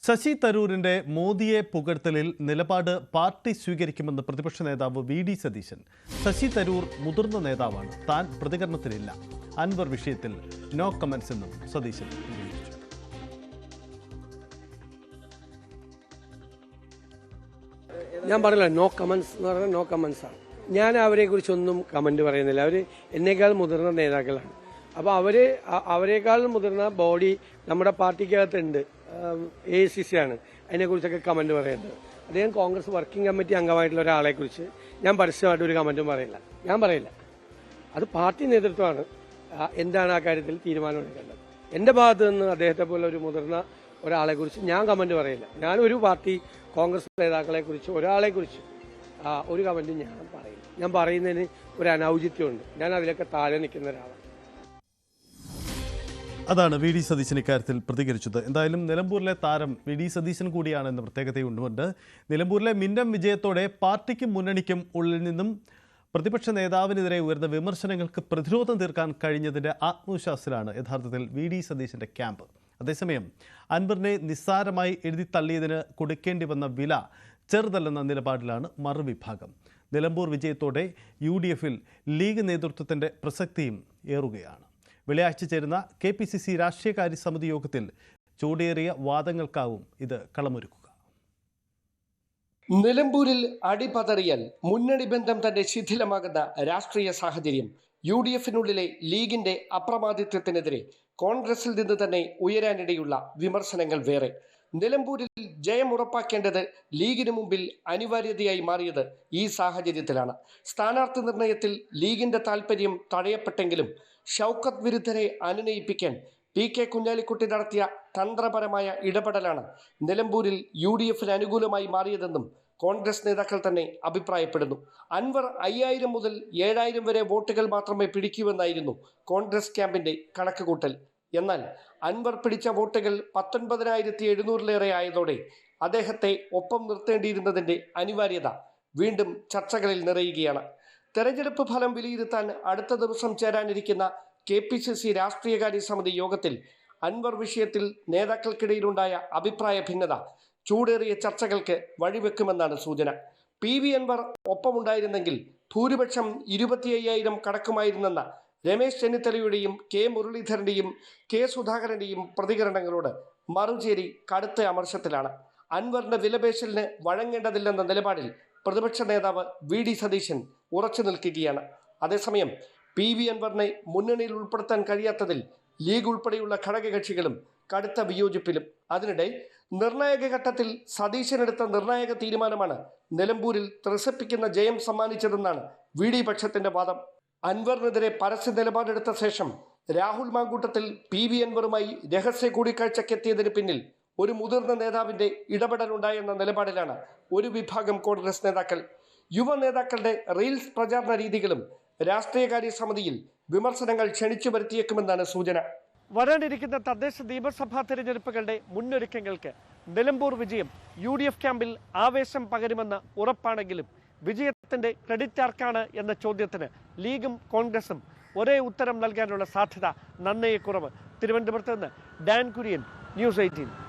ശശി തരൂരിന്റെ മോദിയെ പുകഴ്ത്തലിൽ നിലപാട് പാർട്ടി സ്വീകരിക്കുമെന്ന് പ്രതിപക്ഷ നേതാവ് വി.ഡി. സതീശൻ. ശശി തരൂർ മുതിർന്ന നേതാവാണ്, താൻ പ്രതികരണത്തിലില്ല. അൻവർ വിഷയത്തിൽ നോ കമന്റ്സ് എന്നും സതീശൻ പ്രതികരിച്ചു. ഞാൻ പറഞ്ഞില്ല, നോ കമന്റ്സ് എന്ന് പറഞ്ഞാൽ നോ കമന്റ്സ് ആണ്. ഞാൻ അവരെ കുറിച്ചൊന്നും കമന്റ് പറയുന്നില്ല. അവർ എന്നേക്കാൾ മുതിർന്ന നേതാക്കളാണ്. അപ്പോൾ അവരെക്കാൾ മുതിർന്ന ബോഡി നമ്മുടെ പാർട്ടിക്കകത്തുണ്ട്, AICC ആണ്. അതിനെക്കുറിച്ചൊക്കെ കമന്റ് പറയേണ്ടത്. അദ്ദേഹം കോൺഗ്രസ് വർക്കിംഗ് കമ്മിറ്റി അംഗമായിട്ടുള്ള ഒരാളെ കുറിച്ച് ഞാൻ പരസ്യമായിട്ട് ഒരു കമന്റും പറയില്ല. അത് പാർട്ടി നേതൃത്വമാണ് എന്താണ് ആ കാര്യത്തിൽ തീരുമാനമെടുക്കേണ്ടത്. എൻ്റെ ഭാഗത്ത് നിന്ന് അദ്ദേഹത്തെ പോലെ ഒരു മുതിർന്ന ഒരാളെ കുറിച്ച് ഞാൻ കമന്റ് പറയില്ല. ഞാനൊരു പാർട്ടി കോൺഗ്രസ് നേതാക്കളെ കുറിച്ച് ഒരാളെ കുറിച്ച് ഒരു കമന്റും ഞാൻ പറയില്ല. ഞാൻ പറയുന്നതിന് ഒരു അനൗചിത്യമുണ്ട്. ഞാൻ അതിലൊക്കെ താഴെ നിൽക്കുന്ന ഒരാളാണ്. അതാണ് വി.ഡി. സതീശൻ ഇക്കാര്യത്തിൽ പ്രതികരിച്ചത്. എന്തായാലും നിലമ്പൂരിലെ താരം വി.ഡി. സതീശൻ കൂടിയാണെന്ന പ്രത്യേകതയുണ്ട്. നിലമ്പൂരിലെ മിന്നം വിജയത്തോടെ പാർട്ടിക്കും മുന്നണിക്കും ഉള്ളിൽ നിന്നും പ്രതിപക്ഷ നേതാവിനെതിരെ ഉയർന്ന വിമർശനങ്ങൾക്ക് പ്രതിരോധം തീർക്കാൻ കഴിഞ്ഞതിൻ്റെ ആത്മവിശ്വാസത്തിലാണ് യഥാർത്ഥത്തിൽ വി.ഡി. സതീശൻ്റെ ക്യാമ്പ്. അതേസമയം അൻവറിനെ നിസ്സാരമായി എഴുതി തള്ളിയതിന് കൊടുക്കേണ്ടി വന്ന വില ചെറുതല്ലെന്ന നിലപാടിലാണ് മറുവിഭാഗം. നിലമ്പൂർ വിജയത്തോടെ UDF-ൽ ലീഗ് നേതൃത്വത്തിൻ്റെ പ്രസക്തിയും ഏറുകയാണ്. വെള്ളിയാഴ്ച ചേരുന്ന KPCC രാഷ്ട്രീയകാര്യ സമിതി യോഗത്തിൽ ചൂടേറിയ വാദങ്ങൾക്കാവും ഇത് കളമൊരുക്കുക. നിലമ്പൂരിൽ അടിപതറിയാൽ മുന്നണി ബന്ധം തന്നെ ശിഥിലമാകുന്ന രാഷ്ട്രീയ സാഹചര്യം. UDF-നുള്ളിലെ ലീഗിന്റെ അപ്രമാദിത്വത്തിനെതിരെ കോൺഗ്രസിൽ നിന്ന് തന്നെ ഉയരാനിടയുള്ള വിമർശനങ്ങൾ വേറെ. നിലമ്പൂരിൽ ജയം ഉറപ്പാക്കേണ്ടത് ലീഗിന് മുമ്പിൽ അനിവാര്യതയായി മാറിയത് ഈ സാഹചര്യത്തിലാണ്. സ്ഥാനാർത്ഥി നിർണയത്തിൽ ലീഗിന്റെ താൽപര്യം തടയപ്പെട്ടെങ്കിലും ഷൗക്കത്ത് വിരുദ്ധരെ അനുനയിപ്പിക്കാൻ PK കുഞ്ഞാലിക്കുട്ടി നടത്തിയ തന്ത്രപരമായ ഇടപെടലാണ് നിലമ്പൂരിൽ UDF-ന് അനുകൂലമായി മാറിയതെന്നും കോൺഗ്രസ് നേതാക്കൾ തന്നെ അഭിപ്രായപ്പെടുന്നു. അൻവർ 5000 മുതൽ 7000 വരെ വോട്ടുകൾ മാത്രമേ പിടിക്കൂവെന്നായിരുന്നു കോൺഗ്രസ് ക്യാമ്പിന്റെ കണക്കുകൂട്ടൽ. എന്നാൽ അൻവർ പിടിച്ച വോട്ടുകൾ 19,700-ലേറെ ആയതോടെ അദ്ദേഹത്തെ ഒപ്പം നിർത്തേണ്ടിയിരുന്നതിന്റെ അനിവാര്യത വീണ്ടും ചർച്ചകളിൽ നിറയുകയാണ്. തെരഞ്ഞെടുപ്പ് ഫലം വിലയിരുത്താൻ അടുത്ത ദിവസം ചേരാനിരിക്കുന്ന KPCC രാഷ്ട്രീയകാര്യ സമിതി യോഗത്തിൽ അൻവർ വിഷയത്തിൽ നേതാക്കൾക്കിടയിലുണ്ടായ അഭിപ്രായ ഭിന്നത ചൂടേറിയ ചർച്ചകൾക്ക് വഴിവെക്കുമെന്നാണ് സൂചന. PV അൻവർ ഒപ്പമുണ്ടായിരുന്നെങ്കിൽ ഭൂരിപക്ഷം 25,000 കടക്കുമായിരുന്നെന്ന രമേശ് ചെന്നിത്തലയുടെയും K മുരളീധരന്റെയും K സുധാകരന്റെയും പ്രതികരണങ്ങളോട് മറുചേരി കടുത്ത അമർഷത്തിലാണ്. അൻവറിന്റെ വിലപേശലിന് വഴങ്ങേണ്ടതില്ലെന്ന നിലപാടിൽ പ്രതിപക്ഷ നേതാവ് വി.ഡി. സതീശൻ ഉറച്ചു നിൽക്കുകയാണ്. അതേസമയം PV അൻവറിനെ മുന്നണിയിൽ ഉൾപ്പെടുത്താൻ കഴിയാത്തതിൽ ലീഗ് ഉൾപ്പെടെയുള്ള ഘടകകക്ഷികളും കടുത്ത വിയോജിപ്പിലും. അതിനിടെ നിർണായക ഘട്ടത്തിൽ സതീശനെടുത്ത നിർണായക തീരുമാനമാണ് നിലമ്പൂരിൽ ത്രസിപ്പിക്കുന്ന ജയം സമ്മാനിച്ചതെന്നാണ് വി.ഡി. പക്ഷത്തിന്റെ വാദം. അൻവറിനെതിരെ പരസ്യ നിലപാടെടുത്ത ശേഷം രാഹുൽ മാങ്കൂട്ടത്തിൽ PV അൻവറുമായി രഹസ്യ കൂടിക്കാഴ്ചക്കെത്തിയതിന് പിന്നിൽ ഒരു മുതിർന്ന നേതാവിന്റെ ഇടപെടലുണ്ടായെന്ന നിലപാടിലാണ് ഒരു വിഭാഗം കോൺഗ്രസ് നേതാക്കൾ. യുവ നേതാക്കളുടെ റീൽസ് പ്രചാരണ രീതികളും രാഷ്ട്രീയകാര്യ സമിതിയിൽ വിമർശനങ്ങൾ ക്ഷണിച്ചു വരുത്തിയേക്കുമെന്നാണ് സൂചന. വരാനിരിക്കുന്ന തദ്ദേശ നിയമസഭാ തെരഞ്ഞെടുപ്പുകളുടെ മുന്നൊരുക്കങ്ങൾക്ക് നിലമ്പൂർ വിജയം UDF ക്യാമ്പിൽ ആവേശം പകരുമെന്ന് ഉറപ്പാണെങ്കിലും വിജയത്തിന്റെ ക്രെഡിറ്റ് ആർക്കാണ് എന്ന ചോദ്യത്തിന് ലീഗും കോൺഗ്രസും ഒരേ ഉത്തരം നൽകാനുള്ള സാധ്യത നന്നേ കുറവ്. തിരുവനന്തപുരത്ത് നിന്ന് ഡാൻ കുര്യൻ, News 18.